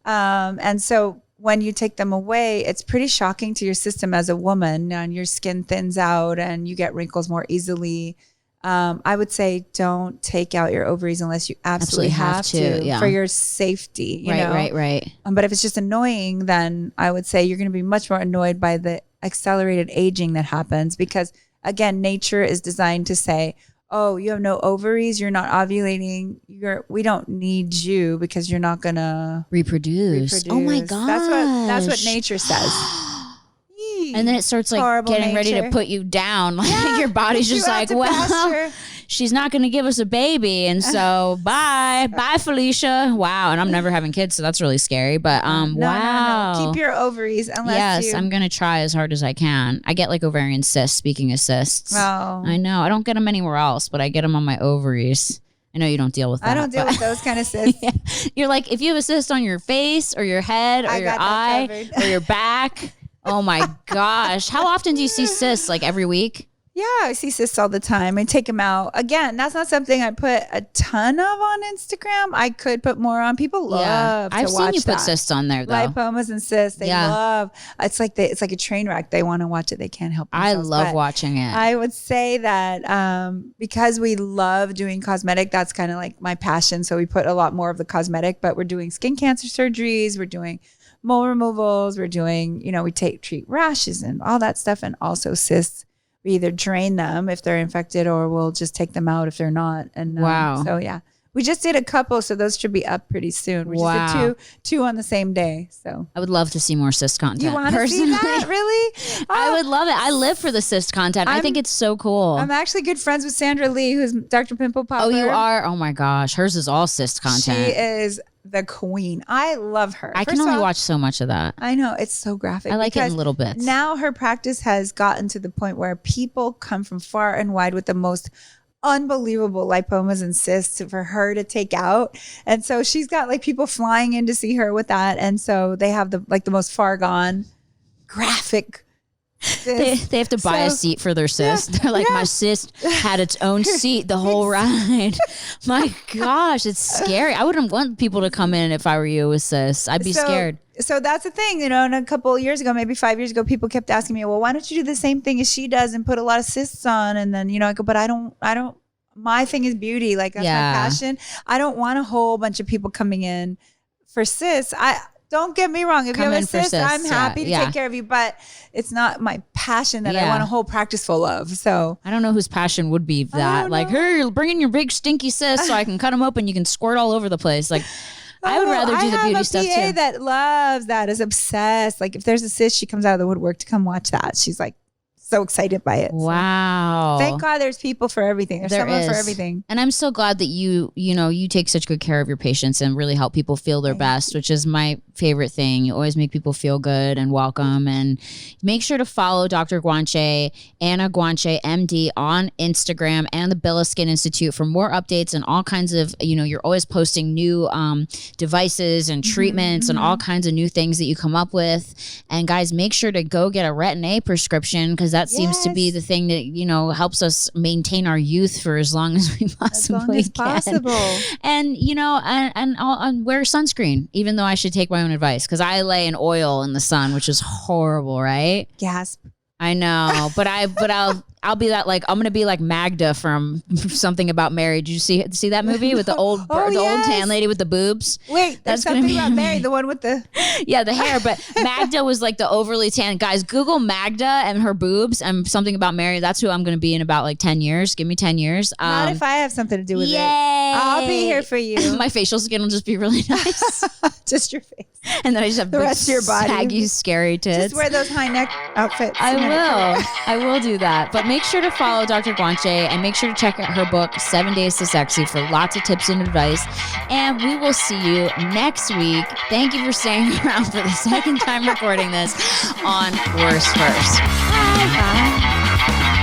And so when you take them away, it's pretty shocking to your system as a woman, and your skin thins out and you get wrinkles more easily. I would say don't take out your ovaries unless you absolutely have to for your safety. You know? Right. But if it's just annoying, then I would say you're going to be much more annoyed by the accelerated aging that happens because, again, nature is designed to say, oh, you have no ovaries, you're not ovulating, we don't need you because you're not going to reproduce. Oh my gosh. That's what nature says. And then it starts like getting ready to put you down. Like your body's just like, well, she's not going to give us a baby. And so bye, Felicia. Wow. And I'm never having kids. So that's really scary. But wow. No. Keep your ovaries unless I'm going to try as hard as I can. I get like ovarian cysts, speaking of cysts. Oh. I know. I don't get them anywhere else, but I get them on my ovaries. I know you don't deal with that. I don't deal with those kind of cysts. You're like, if you have a cyst on your face or your head or your eye or your back. Oh my gosh. How often do you see cysts? Like every week? Yeah, I see cysts all the time. I take them out. Again, that's not something I put a ton of on Instagram. I could put more on. People love to I've watch seen you that. put cysts on there though. Lipomas and cysts, they love. It's like a train wreck. They want to watch it. They can't help themselves. I love watching it. I would say that because we love doing cosmetic, that's kind of like my passion. So we put a lot more of the cosmetic, but we're doing skin cancer surgeries. We're doing mole removals. We're doing, we treat rashes and all that stuff, and also cysts. We either drain them if they're infected, or we'll just take them out if they're not. And wow. So yeah, we just did a couple, so those should be up pretty soon. We just did two on the same day. So I would love to see more cyst content. You want to see that? Really? I would love it. I live for the cyst content. I think it's so cool. I'm actually good friends with Sandra Lee, who's Dr. Pimple Popper. Oh, you are? Oh my gosh, hers is all cyst content. She is the queen. I love her. I can only watch so much of that. I know, it's so graphic. I like it in little bits. Now her practice has gotten to the point where people come from far and wide with the most unbelievable lipomas and cysts for her to take out. And so she's got like people flying in to see her with that. And so they have the most far gone graphic. They have to buy a seat for their cyst. They're like, my cyst had its own seat the whole ride. My gosh, it's scary. I wouldn't want people to come in if I were you with cysts. I'd be scared. So that's the thing, and a couple of years ago, maybe 5 years ago, people kept asking me, well, why don't you do the same thing as she does and put a lot of cysts on? And then, I go, but I don't, my thing is beauty. Like that's my passion. I don't want a whole bunch of people coming in for cysts. Don't get me wrong. If you have a cyst, I'm happy to take care of you, but it's not my passion that I want a whole practice full of. So I don't know whose passion would be that. Like, here, bring in your big stinky cyst so I can cut them open. You can squirt all over the place. Like, I would rather do the beauty stuff too. I have a PA that loves that, is obsessed. Like, if there's a cyst, she comes out of the woodwork to come watch that. She's like so excited by it. Wow. So, thank God there's people for everything. There's someone for everything. And I'm so glad that you take such good care of your patients and really help people feel their best, which is my favorite thing. You always make people feel good and welcome. And make sure to follow Dr. Guanche, Anna Guanche, MD, on Instagram and the Bella Skin Institute for more updates and all kinds of, you're always posting new devices and treatments and all kinds of new things that you come up with. And guys, make sure to go get a Retin-A prescription, because that seems to be the thing that, helps us maintain our youth for as long as we possibly can. Possible. And, and wear sunscreen, even though I should take my own advice, because I lay in oil in the sun, which is horrible, right? Gasp. I know, but I'll be that, like, I'm gonna be like Magda from Something About Mary. Did you see that movie with the old old tan lady with the boobs? Wait, that's Something About Mary, the one with the the hair. But Magda was like the overly tan. Guys, Google Magda and her boobs and Something About Mary. That's who I'm gonna be in about like 10 years. Give me 10 years. Not if I have something to do with it. I'll be here for you. My facial skin will just be really nice. Just your face. And then I just have the rest of your body. Saggy, scary tits. Just wear those high neck outfits. I will do that. But make sure to follow Dr. Guanche and make sure to check out her book, 7 Days to Sexy, for lots of tips and advice. And we will see you next week. Thank you for staying around for the second time recording this on Worst First. Bye.